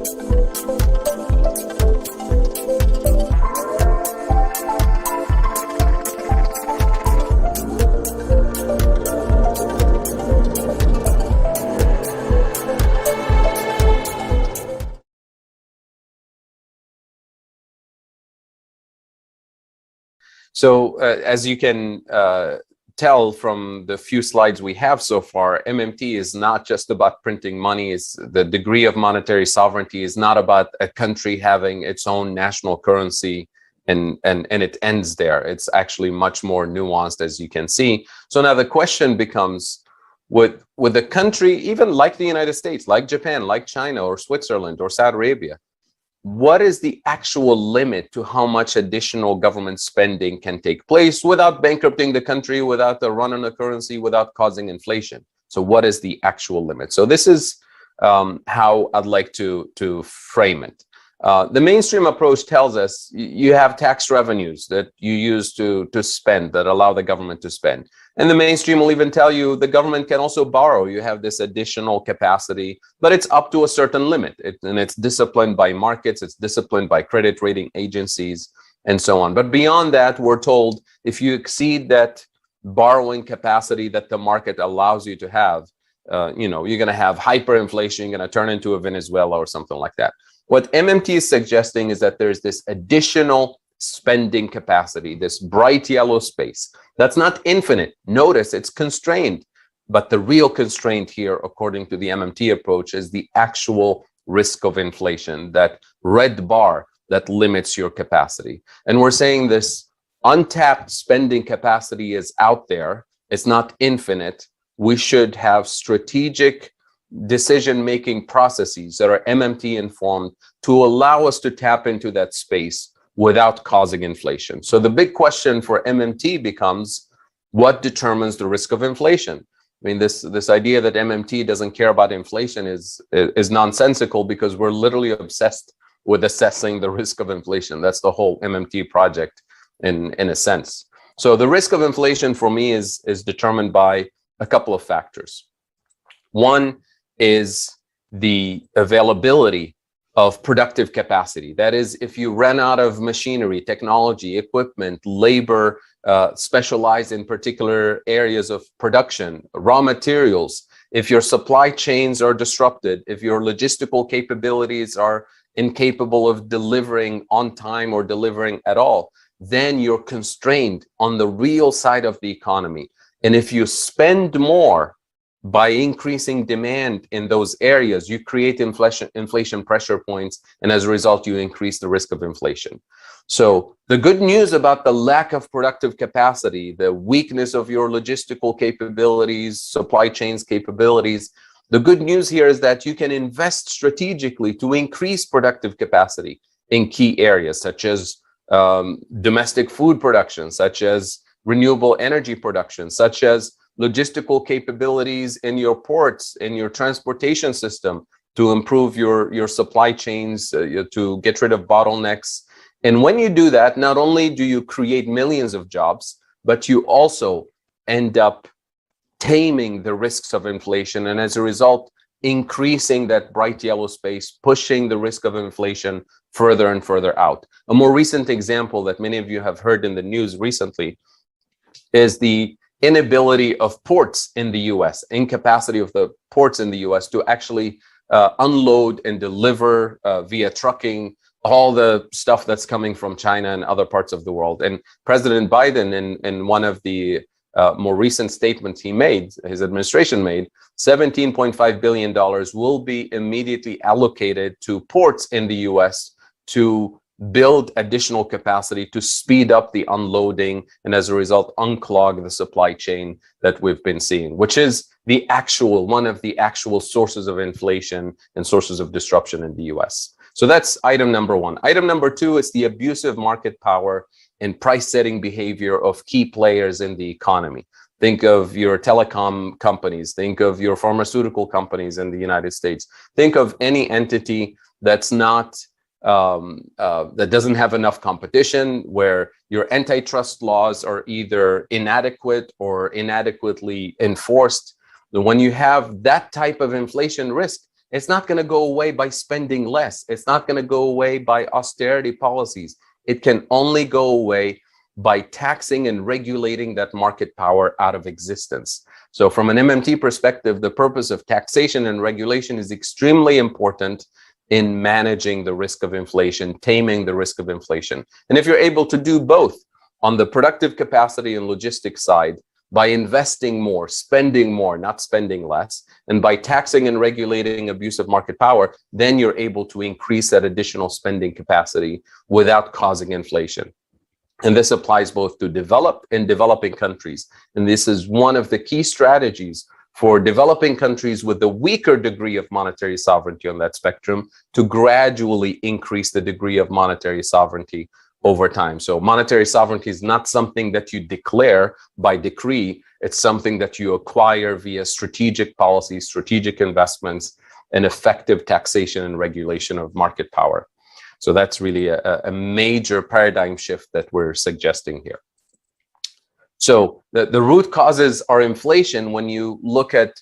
So as you can tell from the few slides we have so far, MMT is not just about printing money. It's the degree of monetary sovereignty is not about a country having its own national currency and it ends there. It's actually much more nuanced, as you can see. So now the question becomes, with a country even like the United States, like Japan, like China or Switzerland or Saudi Arabia, what is the actual limit to how much additional government spending can take place without bankrupting the country, without the run on the currency, without causing inflation? So what is the actual limit? So this is how I'd like to frame it. The mainstream approach tells us you have tax revenues that you use to spend, that allow the government to spend. And the mainstream will even tell you the government can also borrow. You have this additional capacity, but it's up to a certain limit. And it's disciplined by markets, it's disciplined by credit rating agencies, and so on. But beyond that, we're told if you exceed that borrowing capacity that the market allows you to have, you're going to have hyperinflation, you're going to turn into a Venezuela or something like that. What MMT is suggesting is that there's this additional spending capacity, this bright yellow space that's not infinite. Notice it's constrained, but the real constraint here, according to the MMT approach, is the actual risk of inflation, that red bar that limits your capacity. And we're saying this untapped spending capacity is out there. It's not infinite. We should have strategic decision-making processes that are MMT informed to allow us to tap into that space without causing inflation. So the big question for MMT becomes, what determines the risk of inflation? I mean, this idea that MMT doesn't care about inflation is nonsensical, because we're literally obsessed with assessing the risk of inflation. That's the whole MMT project in a sense. So the risk of inflation for me is determined by a couple of factors. One is the availability of productive capacity. That is, if you run out of machinery, technology, equipment, labor, specialized in particular areas of production, raw materials, if your supply chains are disrupted, if your logistical capabilities are incapable of delivering on time or delivering at all, then you're constrained on the real side of the economy. And if you spend more by increasing demand in those areas, you create inflation pressure points, and as a result, you increase the risk of inflation. So the good news about the lack of productive capacity, the weakness of your logistical capabilities, supply chains capabilities, the good news here is that you can invest strategically to increase productive capacity in key areas, such as domestic food production, such as renewable energy production, such as logistical capabilities in your ports, in your transportation system, to improve your supply chains, to get rid of bottlenecks. And when you do that, not only do you create millions of jobs, but you also end up taming the risks of inflation, and as a result, increasing that bright yellow space, pushing the risk of inflation further and further out. A more recent example that many of you have heard in the news recently is the inability of ports in the US, incapacity of the ports in the US to actually unload and deliver via trucking all the stuff that's coming from China and other parts of the world. And President Biden, in one of the more recent statements he made, his administration made, $17.5 billion will be immediately allocated to ports in the US to build additional capacity to speed up the unloading and as a result unclog the supply chain that we've been seeing, which is the actual one of the actual sources of inflation and sources of disruption in the US. So that's item number one. Item number two is the abusive market power and price setting behavior of key players in the economy. Think of your telecom companies, think of your pharmaceutical companies in the United States, think of any entity that's not that doesn't have enough competition, where your antitrust laws are either inadequate or inadequately enforced. When you have that type of inflation risk, It's not going to go away by spending less. It's not going to go away by austerity policies. It can only go away by taxing and regulating that market power out of existence. So from an MMT perspective, the purpose of taxation and regulation is extremely important in managing the risk of inflation, taming the risk of inflation. And if you're able to do both on the productive capacity and logistics side, by investing more, spending more, not spending less, and by taxing and regulating abuse of market power, then you're able to increase that additional spending capacity without causing inflation. And this applies both to developed and developing countries. And this is one of the key strategies for developing countries with a weaker degree of monetary sovereignty on that spectrum to gradually increase the degree of monetary sovereignty over time. So monetary sovereignty is not something that you declare by decree. It's something that you acquire via strategic policies, strategic investments, and effective taxation and regulation of market power. So that's really a major paradigm shift that we're suggesting here. So the root causes are inflation. When you look at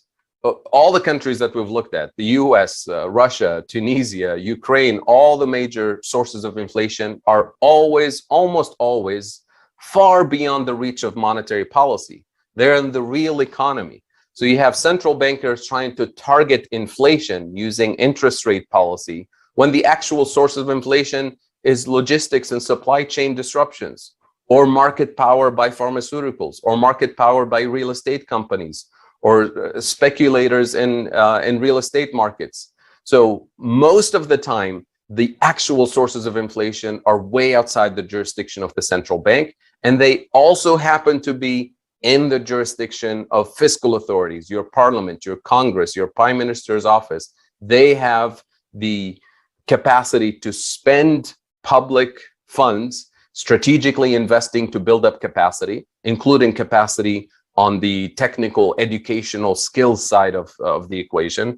all the countries that we've looked at, the US, Russia, Tunisia, Ukraine, all the major sources of inflation are always, almost always, far beyond the reach of monetary policy. They're in the real economy. So you have central bankers trying to target inflation using interest rate policy when the actual source of inflation is logistics and supply chain disruptions, or market power by pharmaceuticals, or market power by real estate companies, or speculators in real estate markets. So most of the time, the actual sources of inflation are way outside the jurisdiction of the central bank, and they also happen to be in the jurisdiction of fiscal authorities, your parliament, your Congress, your prime minister's office. They have the capacity to spend public funds, strategically investing to build up capacity, including capacity on the technical educational skills side of the equation,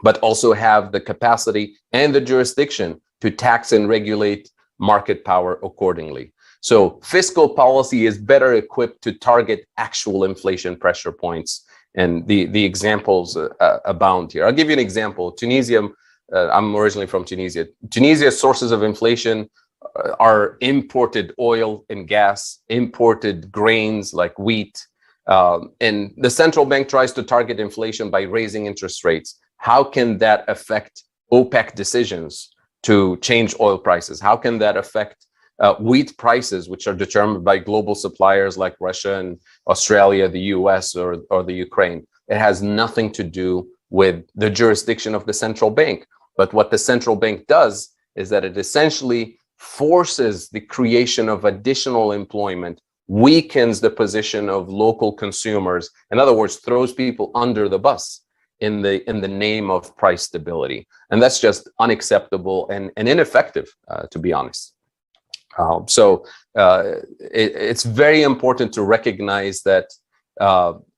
but also have the capacity and the jurisdiction to tax and regulate market power accordingly. So fiscal policy is better equipped to target actual inflation pressure points. And the examples abound here. I'll give you an example. Tunisia, I'm originally from Tunisia. Tunisia's sources of inflation are imported oil and gas, imported grains like wheat, and the central bank tries to target inflation by raising interest rates. How can that affect OPEC decisions to change oil prices? How can that affect wheat prices, which are determined by global suppliers like Russia and Australia, the US, or the Ukraine? It has nothing to do with the jurisdiction of the central bank. But what the central bank does is that it essentially forces the creation of additional employment, weakens the position of local consumers, in other words, throws people under the bus in the name of price stability. And that's just unacceptable and ineffective, to be honest. It's very important to recognize that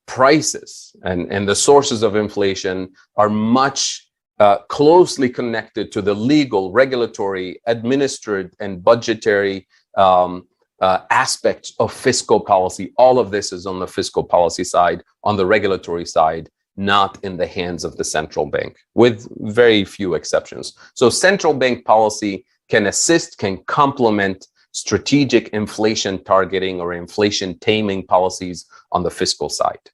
prices and the sources of inflation are much closely connected to the legal, regulatory, administered, and budgetary aspects of fiscal policy. All of this is on the fiscal policy side, on the regulatory side, not in the hands of the central bank, with very few exceptions. So central bank policy can assist, can complement strategic inflation targeting or inflation taming policies on the fiscal side.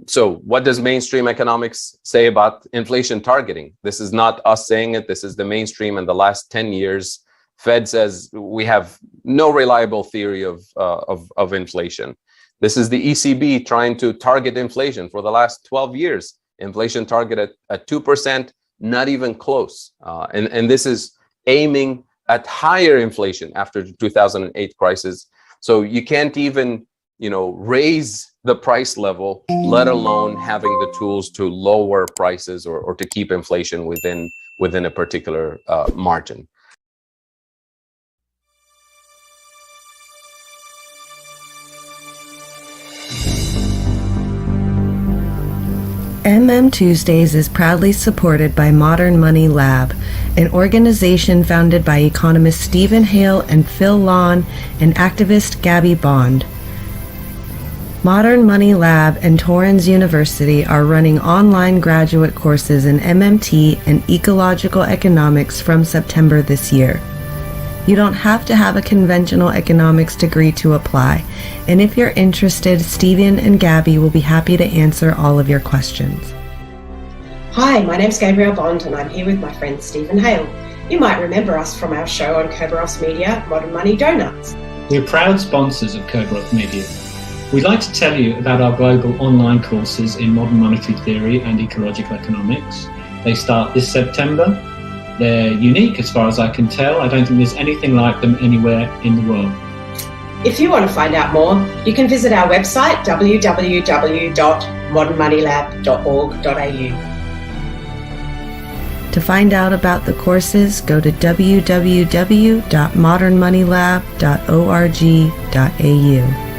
So what does mainstream economics say about inflation targeting? This is not us saying it. This is the mainstream. In the last 10 years, Fed says we have no reliable theory of inflation. This is the ECB trying to target inflation for the last 12 years. Inflation target at 2%, not even close. And this is aiming at higher inflation after the 2008 crisis. So you can't even, raise the price level, let alone having the tools to lower prices or to keep inflation within a particular margin. MM Tuesdays is proudly supported by Modern Money Lab, an organization founded by economists Steven Hail and Phil Lawn and activist Gabby Bond. Modern Money Lab and Torrens University are running online graduate courses in MMT and Ecological Economics from September this year. You don't have to have a conventional economics degree to apply, and if you're interested, Steven and Gabby will be happy to answer all of your questions. Hi, my name's Gabby Bond and I'm here with my friend Steven Hail. You might remember us from our show on Kerberos Media, Modern Money Donuts. We're proud sponsors of Kerberos Media. We'd like to tell you about our global online courses in modern monetary theory and ecological economics. They start this September. They're unique as far as I can tell. I don't think there's anything like them anywhere in the world. If you want to find out more, you can visit our website www.modernmoneylab.org.au. To find out about the courses, go to www.modernmoneylab.org.au.